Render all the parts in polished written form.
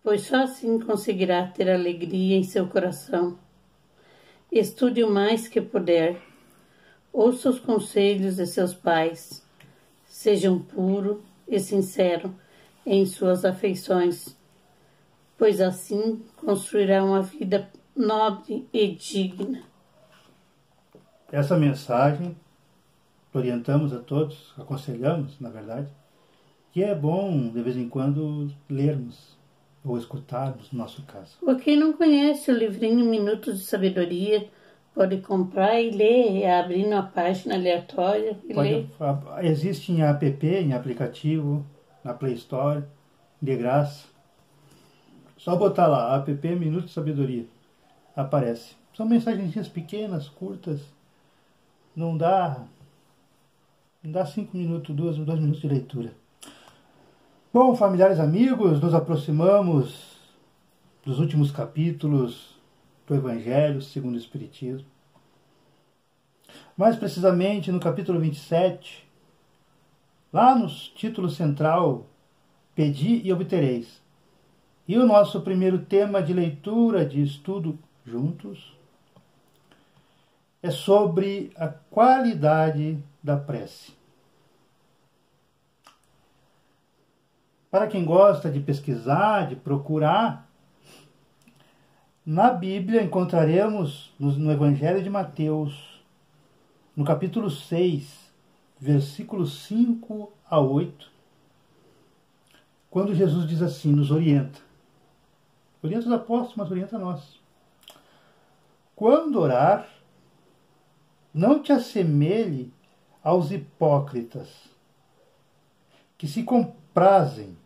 pois só assim conseguirá ter alegria em seu coração. Estude o mais que puder. Ouça os conselhos de seus pais. Seja puro e sincero em suas afeições, pois assim construirá uma vida nobre e digna. Essa mensagem orientamos a todos, aconselhamos, na verdade, que é bom, de vez em quando, lermos ou escutarmos, no nosso caso. Por quem não conhece o livrinho Minutos de Sabedoria, pode comprar e ler, abrindo a página aleatória e ler. Existe em app, em aplicativo, na Play Store, de graça. Só botar lá, app Minutos de Sabedoria. Aparece. São mensagenzinhas pequenas, curtas. Não dá 5 minutos, 2 minutos de leitura. Bom, familiares amigos, nos aproximamos dos últimos capítulos do Evangelho segundo o Espiritismo. Mais precisamente no capítulo 27, lá no título central, Pedi e obtereis. E o nosso primeiro tema de leitura, de estudo juntos, é sobre a qualidade da prece. Para quem gosta de pesquisar, de procurar, na Bíblia encontraremos no Evangelho de Mateus, no capítulo 6, versículos 5 a 8, quando Jesus diz assim, nos orienta. Orienta os apóstolos, mas orienta nós. Quando orar, não te assemelhe aos hipócritas, que se comprazem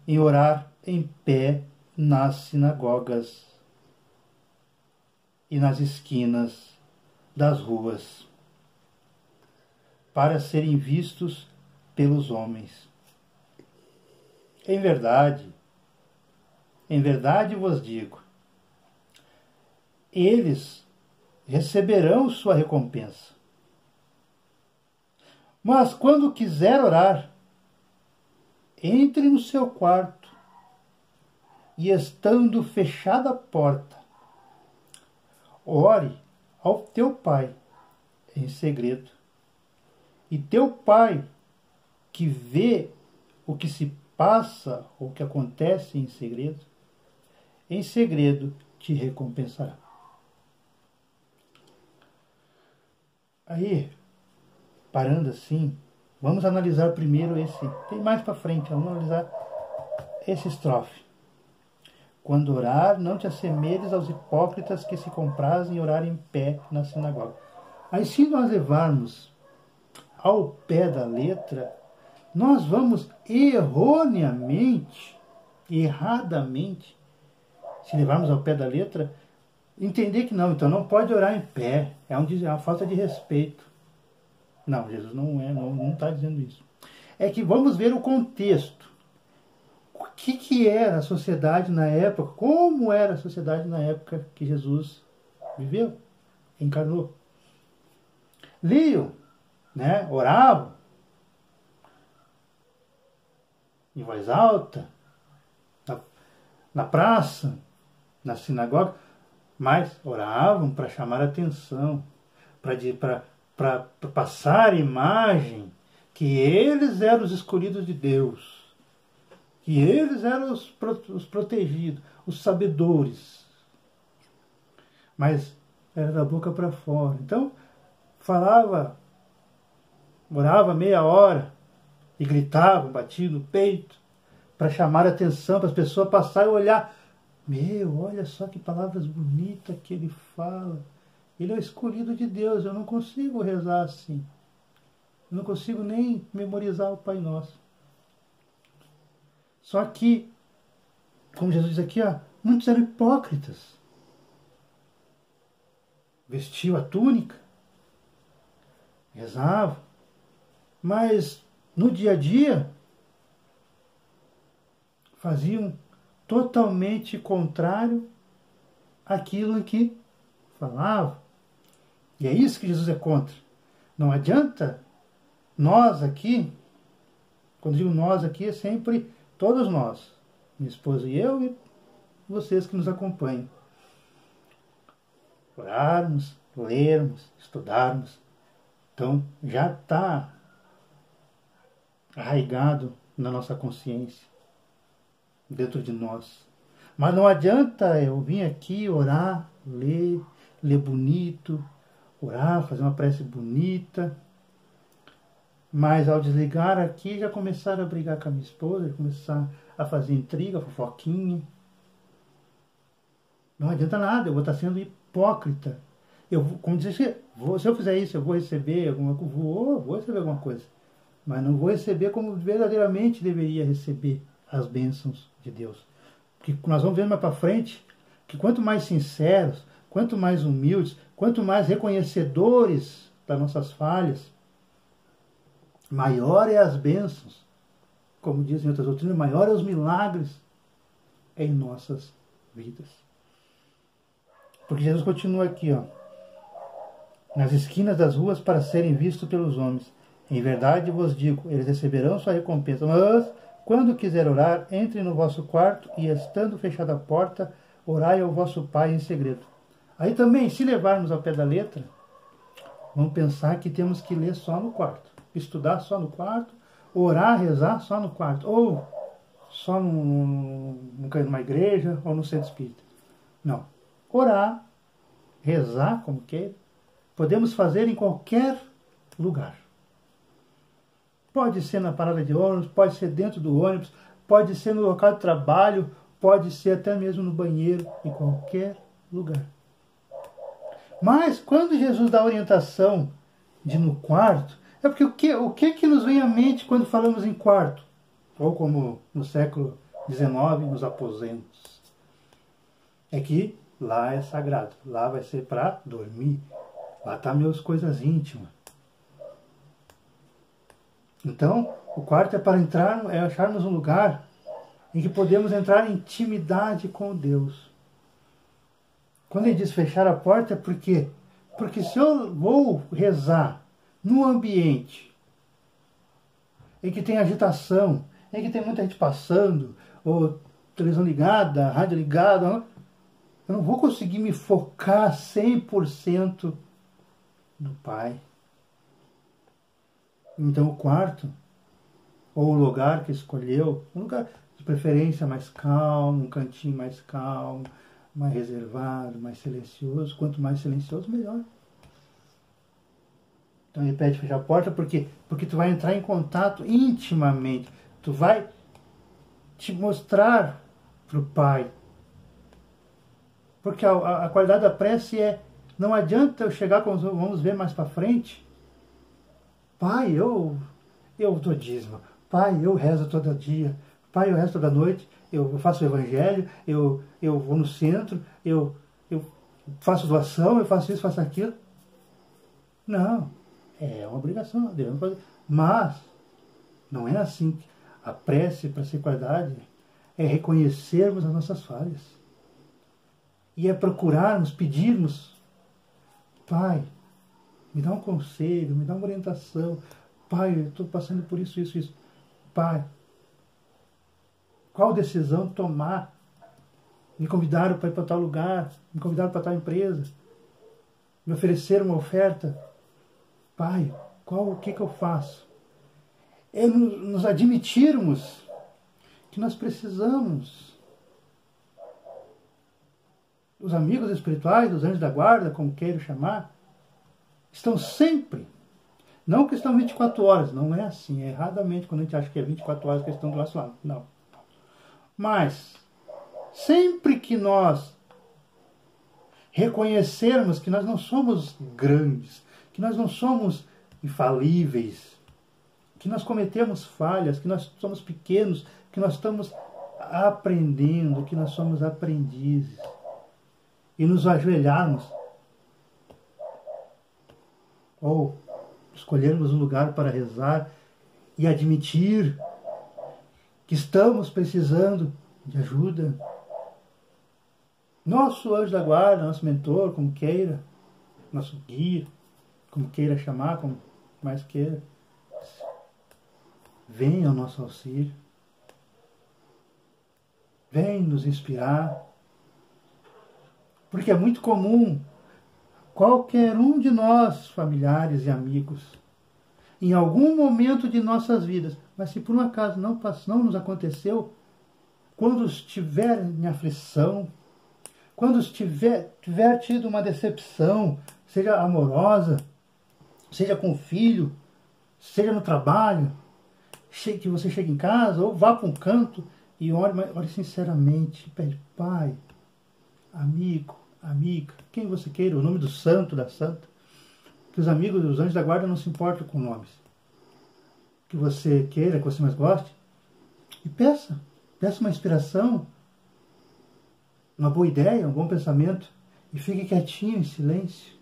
em orar em pé nas sinagogas e nas esquinas das ruas, para serem vistos pelos homens. Em verdade vos digo, eles receberão sua recompensa. Mas quando quiser orar, entre no seu quarto e, estando fechada a porta, ore ao teu Pai em segredo. E teu Pai, que vê o que se passa ou o que acontece em segredo te recompensará. Aí, parando assim, vamos analisar primeiro esse. Tem mais para frente, vamos analisar esse estrofe. Quando orar, não te assemelhes aos hipócritas que se comprazem em orar em pé na sinagoga. Aí, se nós levarmos ao pé da letra, nós vamos erradamente, se levarmos ao pé da letra, entender que não, então não pode orar em pé, é uma falta de respeito. Não, Jesus não está dizendo isso. É que vamos ver o contexto. O que era a sociedade na época, como era a sociedade na época que Jesus viveu, encarnou. Liam, né, oravam em voz alta, na praça, na sinagoga, mas oravam para chamar a atenção, para passar a imagem que eles eram os escolhidos de Deus, que eles eram os protegidos, os sabedores. Mas era da boca para fora. Então, orava meia hora e gritava, batia no peito, para chamar a atenção, para as pessoas passarem e olhar. Olha só que palavras bonitas que ele fala. Ele é o escolhido de Deus, eu não consigo rezar assim. Eu não consigo nem memorizar o Pai Nosso. Só que, como Jesus diz aqui, muitos eram hipócritas. Vestiu a túnica, rezavam, mas no dia a dia faziam totalmente contrário àquilo em que falavam. E é isso que Jesus é contra. Não adianta nós aqui, quando digo nós aqui, é sempre todos nós, minha esposa e eu, e vocês que nos acompanham. Orarmos, lermos, estudarmos. Então, já está arraigado na nossa consciência, dentro de nós. Mas não adianta eu vir aqui orar, ler bonito, orar, fazer uma prece bonita, mas ao desligar aqui já começaram a brigar com a minha esposa, já começar a fazer intriga, fofoquinha. Não adianta nada, eu vou estar sendo hipócrita. Como dizer, se eu fizer isso, eu vou receber alguma coisa, vou receber alguma coisa. Mas não vou receber como verdadeiramente deveria receber as bênçãos de Deus. Porque nós vamos ver mais para frente que quanto mais sinceros, quanto mais humildes, quanto mais reconhecedores das nossas falhas, maior é as bênçãos. Como dizem outras doutrinas, maior é os milagres em nossas vidas. Porque Jesus continua aqui, ó, nas esquinas das ruas para serem vistos pelos homens. Em verdade vos digo, eles receberão sua recompensa. Mas, quando quiser orar, entre no vosso quarto e, estando fechada a porta, orai ao vosso Pai em segredo. Aí também, se levarmos ao pé da letra, vamos pensar que temos que ler só no quarto. Estudar só no quarto, orar, rezar só no quarto. Ou só numa igreja ou no centro espírita. Não. Orar, rezar, como queira, podemos fazer em qualquer lugar. Pode ser na parada de ônibus, pode ser dentro do ônibus, pode ser no local de trabalho, pode ser até mesmo no banheiro, em qualquer lugar. Mas quando Jesus dá a orientação de no quarto, é porque o que nos vem à mente quando falamos em quarto? Ou como no século XIX, nos aposentos. É que lá é sagrado, lá vai ser para dormir, lá estão minhas coisas íntimas. Então, o quarto é para acharmos um lugar em que podemos entrar em intimidade com Deus. Quando ele diz fechar a porta, é porque se eu vou rezar num ambiente em que tem agitação, em que tem muita gente passando, ou televisão ligada, rádio ligada, eu não vou conseguir me focar 100% no Pai. Então o quarto, ou o lugar que escolheu, um lugar de preferência mais calmo, um cantinho mais calmo, mais reservado, mais silencioso. Quanto mais silencioso, melhor. Então ele pede fechar a porta porque tu vai entrar em contato intimamente. Tu vai te mostrar para o Pai. Porque a qualidade da prece não adianta eu chegar, como vamos ver mais para frente, Pai, eu dou dízimo. Pai, eu rezo todo dia. Pai, eu rezo toda noite. Eu faço o evangelho. Eu vou no centro. Eu faço doação. Eu faço isso, faço aquilo. Não. É uma obrigação. Devemos fazer. Mas não é assim. A prece para ser qualidade é reconhecermos as nossas falhas. E é procurarmos, pedirmos. Pai, me dá um conselho, me dá uma orientação. Pai, eu estou passando por isso, isso, isso. Pai, qual decisão tomar? Me convidaram para ir para tal lugar, me convidaram para tal empresa, me ofereceram uma oferta. Pai, o que eu faço? É nos admitirmos que nós precisamos. Os amigos espirituais, os anjos da guarda, como queiram chamar, estão sempre. Não que estão 24 horas, não é assim. É erradamente quando a gente acha que é 24 horas que eles estão do nosso lado. Não. Mas, sempre que nós reconhecermos que nós não somos grandes, que nós não somos infalíveis, que nós cometemos falhas, que nós somos pequenos, que nós estamos aprendendo, que nós somos aprendizes, e nos ajoelharmos, ou escolhermos um lugar para rezar e admitir que estamos precisando de ajuda. Nosso anjo da guarda, nosso mentor, como queira, nosso guia, como queira chamar, como mais queira, venha ao nosso auxílio. vem nos inspirar. Porque é muito comum qualquer um de nós, familiares e amigos, em algum momento de nossas vidas, mas se por um acaso não nos aconteceu, quando estiver em aflição, quando tiver tido uma decepção, seja amorosa, seja com o filho, seja no trabalho, que você chegue em casa ou vá para um canto e ore sinceramente, pede: Pai, amigo, amiga, quem você queira, o nome do santo, da santa, que os amigos dos anjos da guarda não se importam com nomes, que você queira, que você mais goste, e peça uma inspiração, uma boa ideia, um bom pensamento, e fique quietinho, em silêncio.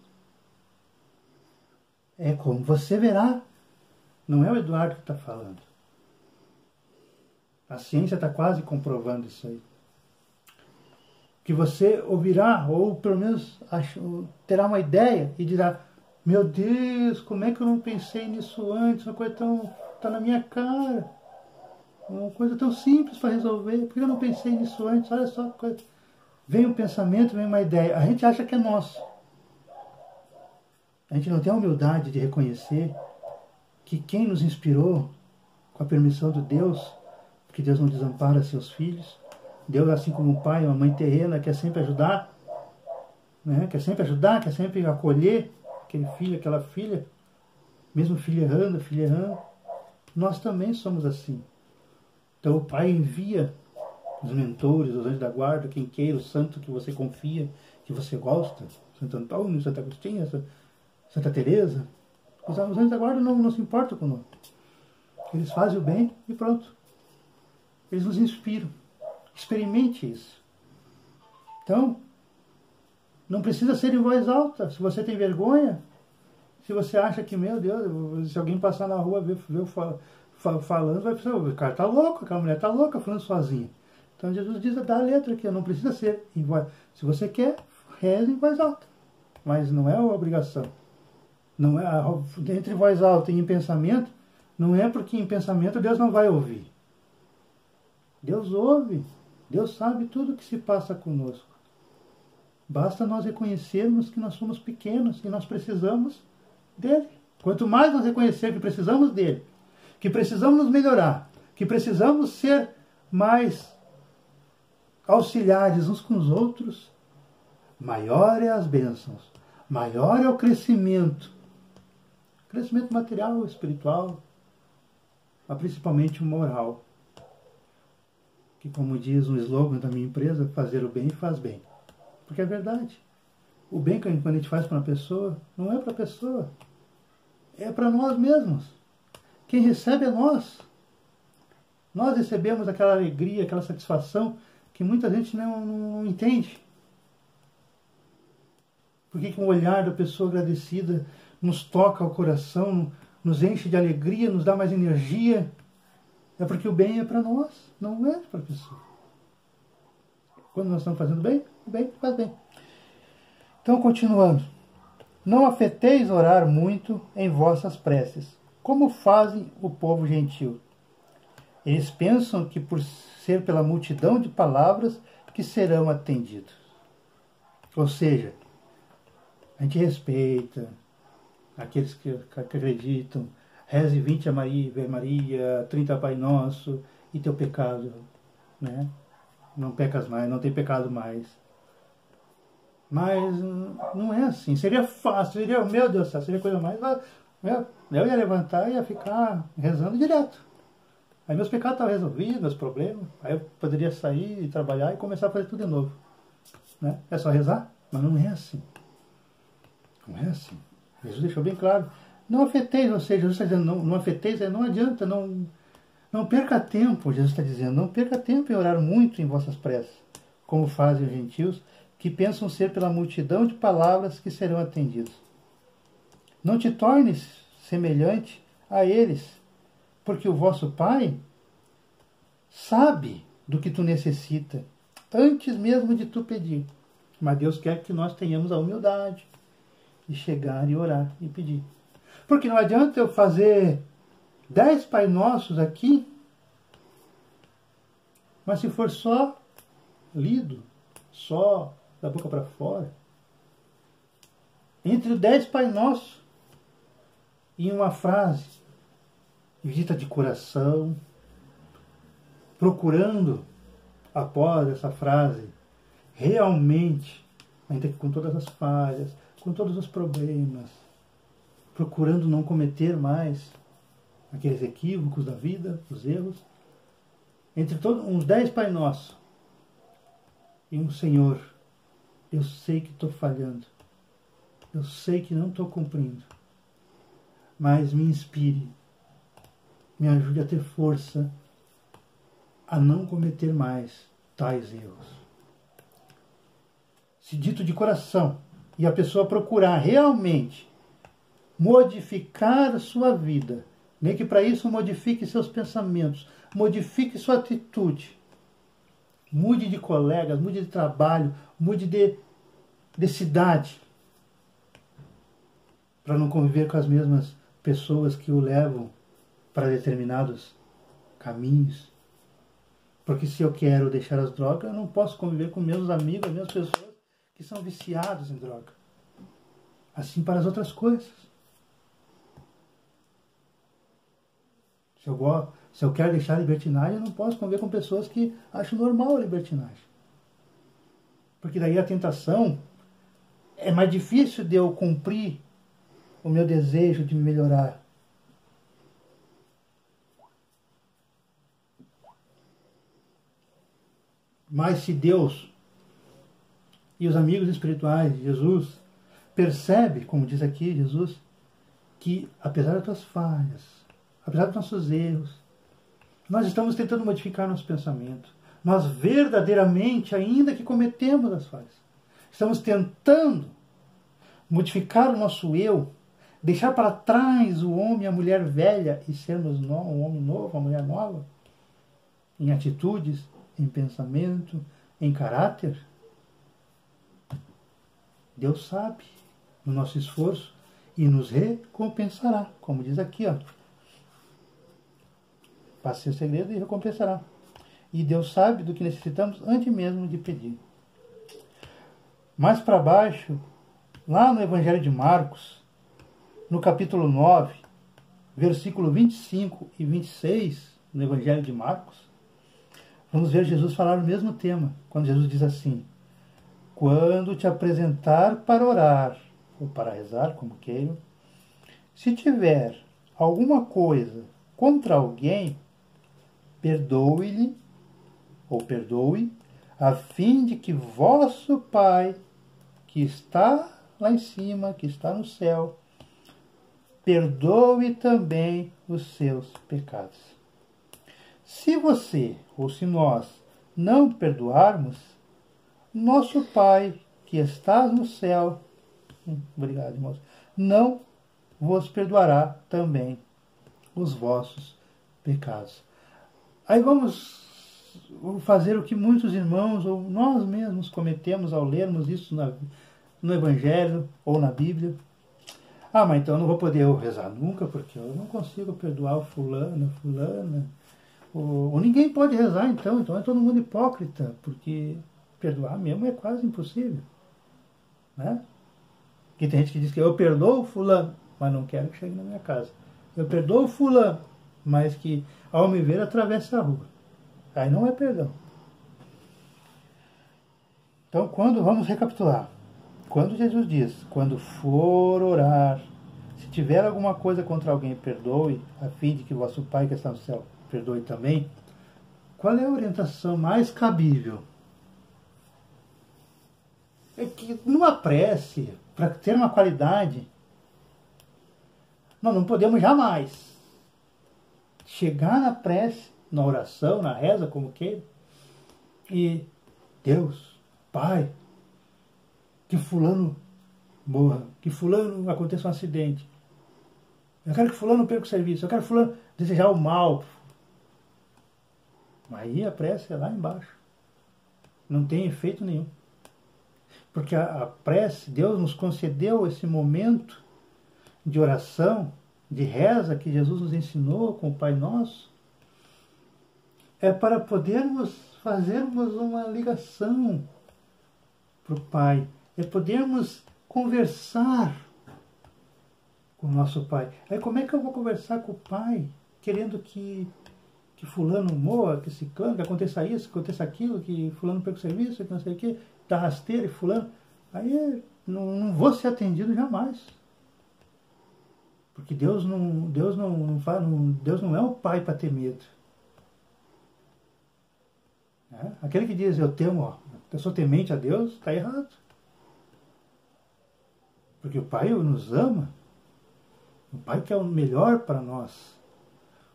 É como você verá, não é o Eduardo que está falando. A ciência está quase comprovando isso aí. Que você ouvirá, ou pelo menos terá uma ideia e dirá: meu Deus, como é que eu não pensei nisso antes? Uma coisa tão... está na minha cara. Uma coisa tão simples para resolver. Por que eu não pensei nisso antes? Olha só, coisa... Vem um pensamento, vem uma ideia. A gente acha que é nosso. A gente não tem a humildade de reconhecer que quem nos inspirou, com a permissão de Deus, porque Deus não desampara seus filhos, Deus, assim como um pai, uma mãe terrena, quer sempre ajudar, né? Quer sempre acolher aquele filho, aquela filha, mesmo filho errando, filha errando. Nós também somos assim. Então o pai envia os mentores, os anjos da guarda, quem queira, o santo que você confia, que você gosta, Santo Antônio, Santo Agostinho, Santa Teresa. Os anjos da guarda não se importam conosco. Eles fazem o bem e pronto. Eles nos inspiram. Experimente isso. Então, não precisa ser em voz alta. Se você tem vergonha, se você acha que, meu Deus, se alguém passar na rua ver falando, vai pensar: o cara está louco, aquela mulher está louca falando sozinha. Então Jesus diz: dá a letra aqui, não precisa ser em voz. Se você quer, reze em voz alta. Mas não é a obrigação. Não é entre voz alta e em pensamento, não é porque em pensamento Deus não vai ouvir. Deus ouve. Deus sabe tudo o que se passa conosco. Basta nós reconhecermos que nós somos pequenos e nós precisamos dele. Quanto mais nós reconhecermos que precisamos dele, que precisamos nos melhorar, que precisamos ser mais auxiliares uns com os outros, maior é as bênçãos, maior é o crescimento material, espiritual, mas principalmente moral. Que, como diz um slogan da minha empresa, fazer o bem faz bem. Porque é verdade. O bem que a gente faz para uma pessoa, não é para a pessoa. É para nós mesmos. Quem recebe é nós. Nós recebemos aquela alegria, aquela satisfação que muita gente não entende. Porque que um olhar da pessoa agradecida nos toca o coração, nos enche de alegria, nos dá mais energia. É porque o bem é para nós, não é para a pessoa. Quando nós estamos fazendo bem, o bem faz bem. Então, continuando. Não afeteis orar muito em vossas preces, como fazem o povo gentil. Eles pensam que por ser pela multidão de palavras que serão atendidos. Ou seja, a gente respeita aqueles que acreditam. Reze 20 a Maria, Maria, 30 Pai Nosso, e teu pecado, né? Não pecas mais, não tem pecado mais. Mas não é assim. Seria fácil, seria, meu Deus do céu, seria coisa mais... Eu ia levantar e ia ficar rezando direto. Aí meus pecados estavam resolvidos, meus problemas. Aí eu poderia sair e trabalhar e começar a fazer tudo de novo. Né? É só rezar? Mas não é assim. Não é assim. Jesus deixou bem claro. Não afeteis, ou seja, Jesus está dizendo, não afeteis, não adianta, não perca tempo, Jesus está dizendo, não perca tempo em orar muito em vossas preces, como fazem os gentios, que pensam ser pela multidão de palavras que serão atendidos. Não te tornes semelhante a eles, porque o vosso Pai sabe do que tu necessita, antes mesmo de tu pedir. Mas Deus quer que nós tenhamos a humildade de chegar e orar e pedir. Porque não adianta eu fazer 10 Pai Nossos aqui, mas se for só lido só da boca para fora. Entre 10 Pai Nosso e uma frase dita de coração, procurando após essa frase realmente, ainda que com todas as falhas, com todos os problemas, procurando não cometer mais aqueles equívocos da vida, os erros, entre todos uns 10 Pai Nosso e um Senhor, eu sei que estou falhando, eu sei que não estou cumprindo, mas me inspire, me ajude a ter força a não cometer mais tais erros. Se dito de coração e a pessoa procurar realmente modificar a sua vida, nem que para isso modifique seus pensamentos, modifique sua atitude, mude de colegas, mude de trabalho, mude de cidade, para não conviver com as mesmas pessoas que o levam para determinados caminhos. Porque se eu quero deixar as drogas, eu não posso conviver com meus amigos, as mesmas pessoas que são viciados em droga. Assim para as outras coisas. Se eu quero deixar a libertinagem, eu não posso conviver com pessoas que acham normal a libertinagem. Porque daí a tentação é mais difícil de eu cumprir o meu desejo de me melhorar. Mas se Deus e os amigos espirituais de Jesus percebem, como diz aqui Jesus, que apesar das tuas falhas, apesar dos nossos erros, nós estamos tentando modificar nosso pensamento. Nós verdadeiramente, ainda que cometemos as falhas, estamos tentando modificar o nosso eu, deixar para trás o homem e a mulher velha e sermos um homem novo, uma mulher nova, em atitudes, em pensamento, em caráter. Deus sabe do nosso esforço e nos recompensará, como diz aqui, ó. Passe seu segredo e recompensará. E Deus sabe do que necessitamos antes mesmo de pedir. Mais para baixo, lá no Evangelho de Marcos, no capítulo 9, versículo 25 e 26, no Evangelho de Marcos, vamos ver Jesus falar o mesmo tema, quando Jesus diz assim: quando te apresentar para orar, ou para rezar, como queiram, se tiver alguma coisa contra alguém, perdoe-lhe, ou perdoe, a fim de que vosso Pai, que está lá em cima, que está no céu, perdoe também os seus pecados. Se você, ou se nós, não perdoarmos, nosso Pai, que está no céu, obrigado, irmãos, não vos perdoará também os vossos pecados. Aí vamos fazer o que muitos irmãos, ou nós mesmos, cometemos ao lermos isso no Evangelho ou na Bíblia. Ah, mas então eu não vou poder rezar nunca, porque eu não consigo perdoar o fulano, a fulana. Ou ninguém pode rezar, então é todo mundo hipócrita, porque perdoar mesmo é quase impossível. Né? Porque tem gente que diz que eu perdoo o fulano, mas não quero que chegue na minha casa. Eu perdoo o fulano, mas que ao me ver atravessa a rua. Aí não é perdão. Então, vamos recapitular. Quando Jesus diz, quando for orar, se tiver alguma coisa contra alguém, perdoe, a fim de que vosso Pai que está no céu perdoe também. Qual é a orientação mais cabível? É que numa prece, para ter uma qualidade, nós não podemos jamais chegar na prece, na oração, na reza, como queira, e Deus, Pai, que fulano morra, que fulano aconteça um acidente. Eu quero que fulano perca o serviço, eu quero que fulano desejar o mal. Aí a prece é lá embaixo. Não tem efeito nenhum. Porque a prece, Deus nos concedeu esse momento de oração, de reza que Jesus nos ensinou com o Pai Nosso, é para podermos fazermos uma ligação para o Pai, é podermos conversar com o nosso Pai. Aí como é que eu vou conversar com o Pai, querendo que fulano morra, que ciclano, que aconteça isso, que aconteça aquilo, que fulano perca o serviço, que não sei o quê, dá rasteira e fulano. Aí não vou ser atendido jamais. Porque Deus não é o Pai para ter medo. Aquele que diz eu temo, eu sou temente a Deus, está errado. Porque o Pai nos ama. O Pai quer o melhor para nós.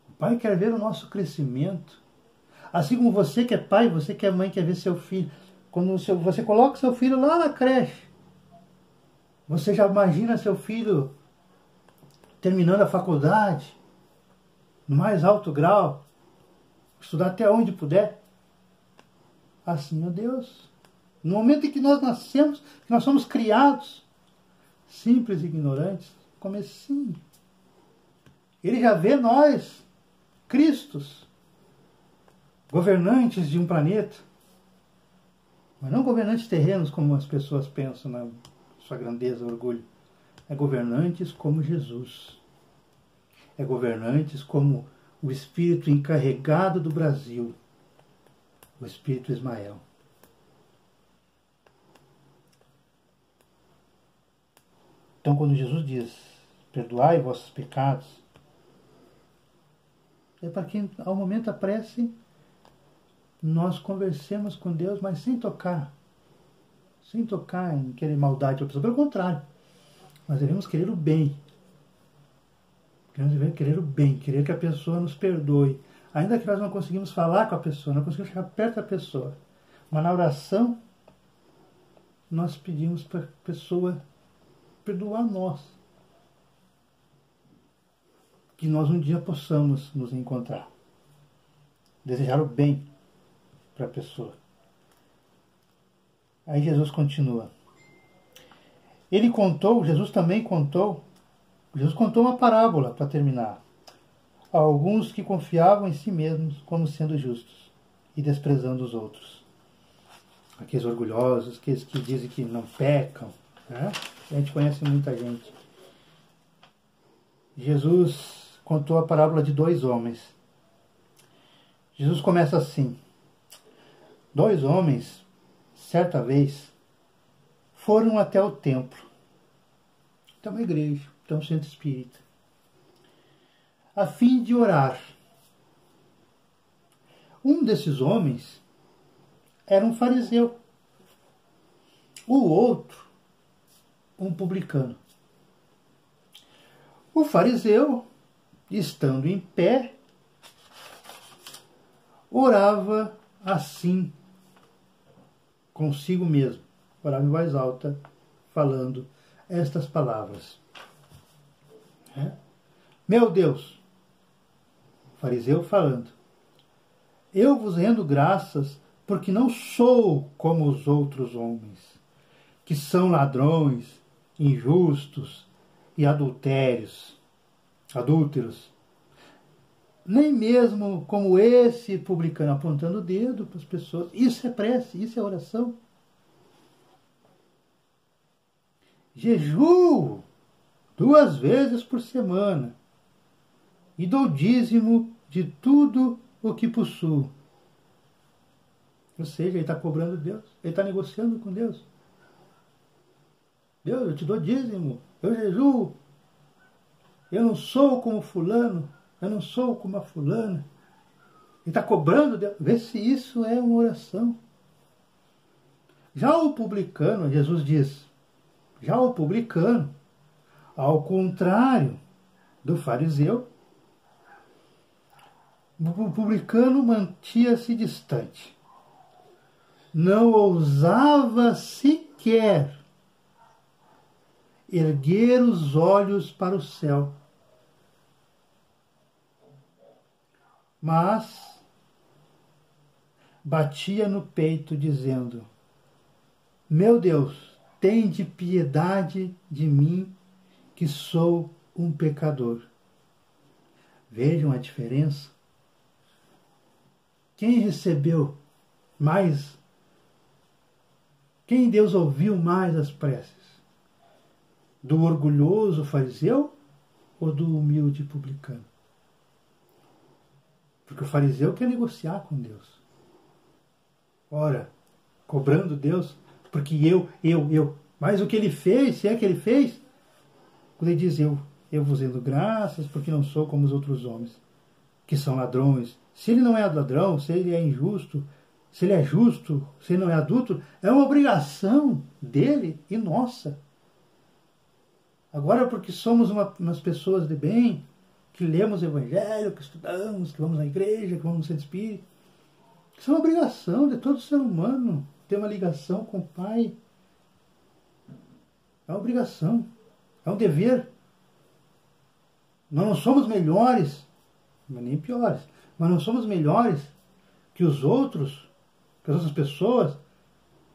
O Pai quer ver o nosso crescimento. Assim como você que é pai, você que é mãe, quer ver seu filho. Quando você coloca seu filho lá na creche, você já imagina seu filho terminando a faculdade, no mais alto grau, estudar até onde puder. Assim, meu Deus. No momento em que nós nascemos, que nós somos criados, simples e ignorantes, comecinho. Ele já vê nós, Cristos, governantes de um planeta, mas não governantes terrenos como as pessoas pensam na sua grandeza, orgulho. É governantes como Jesus. É governantes como o espírito encarregado do Brasil, o espírito Ismael. Então, quando Jesus diz, perdoai vossos pecados, é para que, ao momento da prece, nós conversemos com Deus, mas sem tocar em querer maldade para a pessoa. Pelo contrário, nós devemos querer o bem. Devemos querer o bem, querer que a pessoa nos perdoe. Ainda que nós não conseguimos falar com a pessoa, não conseguimos chegar perto da pessoa. Mas na oração, nós pedimos para a pessoa perdoar nós. Que nós um dia possamos nos encontrar. Desejar o bem para a pessoa. Aí Jesus continua. Jesus contou uma parábola para terminar. A alguns que confiavam em si mesmos como sendo justos e desprezando os outros. Aqueles orgulhosos, aqueles que dizem que não pecam. Né? A gente conhece muita gente. Jesus contou a parábola de 2 homens. Jesus começa assim. 2 homens, certa vez, foram até o templo. Então, uma igreja, então um centro espírita, a fim de orar. Um desses homens era um fariseu. O outro, um publicano. O fariseu, estando em pé, orava assim, consigo mesmo. Orava em voz alta, falando estas palavras. Meu Deus, fariseu falando, eu vos rendo graças porque não sou como os outros homens, que são ladrões, injustos e adúlteros, nem mesmo como esse publicano, apontando o dedo para as pessoas. Isso é prece, isso é oração. Jejuo 2 vezes por semana e dou dízimo de tudo o que possuo. Ou seja, ele está cobrando Deus, ele está negociando com Deus. Deus, eu te dou dízimo, eu jejuo, eu não sou como fulano, eu não sou como a fulana. Ele está cobrando Deus. Vê se isso é uma oração. Já o publicano, Jesus diz, já o publicano, ao contrário do fariseu, o publicano mantinha-se distante. Não ousava sequer erguer os olhos para o céu. Mas batia no peito, dizendo, meu Deus, tende piedade de mim, que sou um pecador. Vejam a diferença. Quem recebeu mais? Quem Deus ouviu mais as preces? Do orgulhoso fariseu ou do humilde publicano? Porque o fariseu quer negociar com Deus. Ora, cobrando Deus, porque eu. Mas o que ele fez, se é que ele fez, quando ele diz eu vos rendo graças, porque não sou como os outros homens, que são ladrões. Se ele não é ladrão, se ele é injusto, se ele é justo, se ele não é adulto, é uma obrigação dele e nossa. Agora, porque somos umas pessoas de bem, que lemos o Evangelho, que estudamos, que vamos na igreja, que vamos no Centro Espírita, isso é uma obrigação de todo ser humano, ter uma ligação com o Pai. É uma obrigação, é um dever. Nós não somos melhores, mas nem piores, mas não somos melhores que os outros, que as outras pessoas,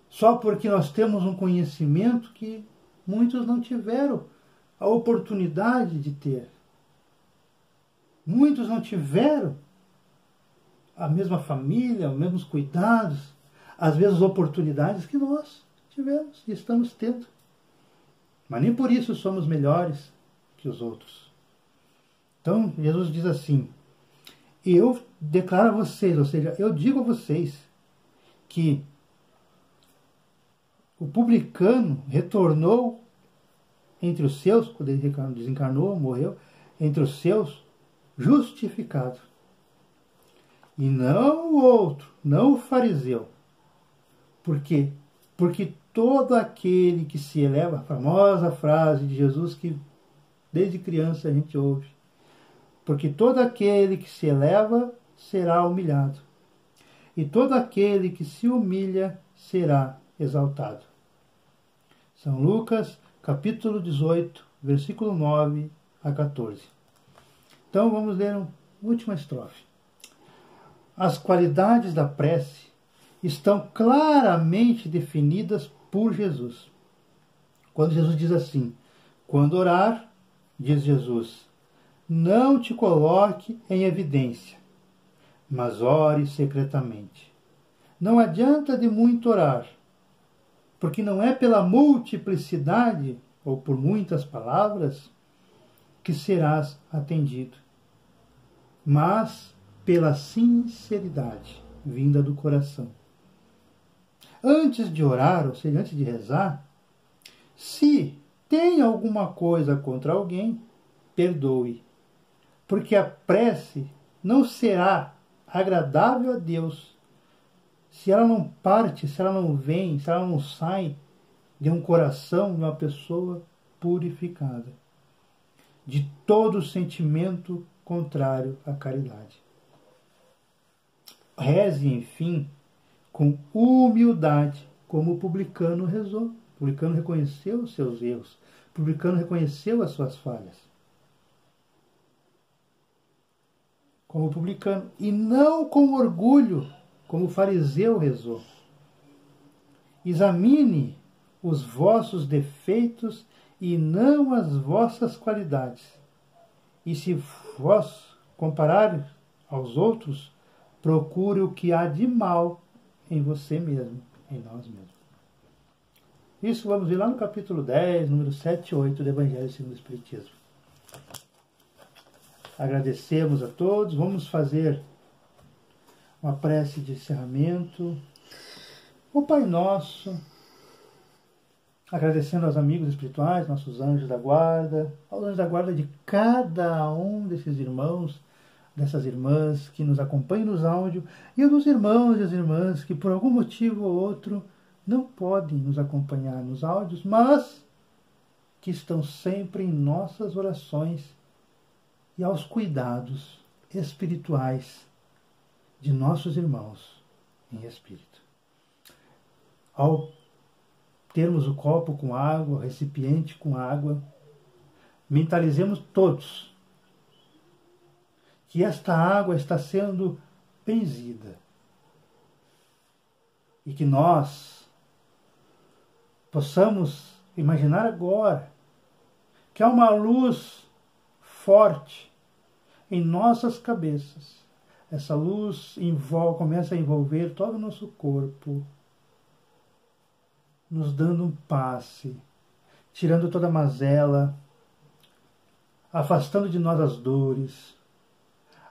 só porque nós temos um conhecimento que muitos não tiveram a oportunidade de ter. Muitos não tiveram a mesma família, os mesmos cuidados, as mesmas oportunidades que nós tivemos e estamos tendo. Mas nem por isso somos melhores que os outros. Então, Jesus diz assim: eu declaro a vocês, ou seja, eu digo a vocês que o publicano retornou entre os seus, quando ele desencarnou, morreu, entre os seus, justificado. E não o outro, não o fariseu. Por quê? Porque todo aquele que se eleva, a famosa frase de Jesus que desde criança a gente ouve, porque todo aquele que se eleva será humilhado, e todo aquele que se humilha será exaltado. São Lucas, capítulo 18, versículo 9 a 14. Então vamos ler uma última estrofe. As qualidades da prece estão claramente definidas por Jesus. Quando Jesus diz assim: quando orar, diz Jesus, não te coloque em evidência, mas ore secretamente. Não adianta de muito orar, porque não é pela multiplicidade ou por muitas palavras que serás atendido, mas pela sinceridade vinda do coração. Antes de orar, ou seja, antes de rezar, se tem alguma coisa contra alguém, perdoe, porque a prece não será agradável a Deus se ela não parte, se ela não vem, se ela não sai de um coração de uma pessoa purificada de todo sentimento contrário à caridade. Reze, enfim, com humildade, como o publicano rezou. O publicano reconheceu os seus erros. O publicano reconheceu as suas falhas. Como o publicano. E não com orgulho, como o fariseu rezou. Examine os vossos defeitos e não as vossas qualidades. E se vós comparar aos outros, procure o que há de mal em você mesmo, em nós mesmos. Isso vamos ver lá no capítulo 10, número 7 e 8 do Evangelho segundo o Espiritismo. Agradecemos a todos. Vamos fazer uma prece de encerramento. O Pai Nosso, agradecendo aos amigos espirituais, nossos anjos da guarda, aos anjos da guarda de cada um desses irmãos, dessas irmãs que nos acompanham nos áudios, e dos irmãos e as irmãs que por algum motivo ou outro não podem nos acompanhar nos áudios, mas que estão sempre em nossas orações e aos cuidados espirituais de nossos irmãos em espírito. Ao termos o copo com água, o recipiente com água, mentalizemos todos que esta água está sendo benzida e que nós possamos imaginar agora que há uma luz forte em nossas cabeças, essa luz começa a envolver todo o nosso corpo, nos dando um passe, tirando toda a mazela, afastando de nós as dores,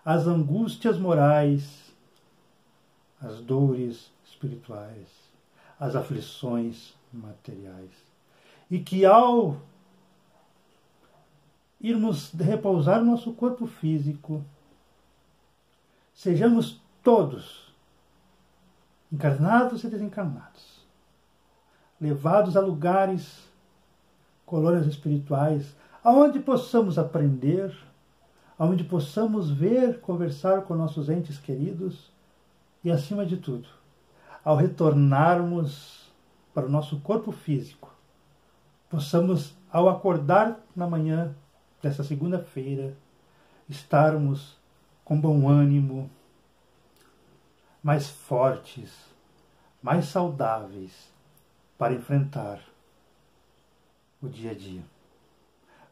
as angústias morais, as dores espirituais, as aflições materiais. E que ao irmos repousar no nosso corpo físico, sejamos todos, encarnados e desencarnados, levados a lugares, colônias espirituais, aonde possamos aprender, aonde possamos ver, conversar com nossos entes queridos e, acima de tudo, ao retornarmos para o nosso corpo físico, possamos, ao acordar na manhã dessa segunda-feira, estarmos com bom ânimo, mais fortes, mais saudáveis para enfrentar o dia a dia.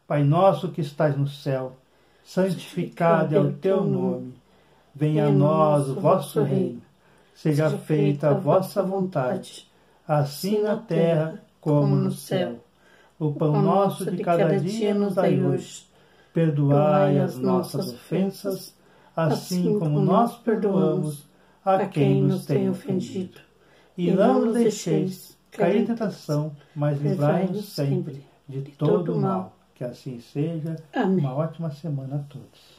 Pai nosso que estás no céu, santificado é o teu nome. Venha a nós o vosso reino. Seja feita a vossa vontade, assim na terra como no céu. O pão nosso de cada dia nos dai hoje. Perdoai as nossas ofensas, assim como nós perdoamos a quem nos tem ofendido. E não nos deixeis cair em tentação, mas livrai-nos sempre de todo o mal. Que assim seja. Amém. Uma ótima semana a todos.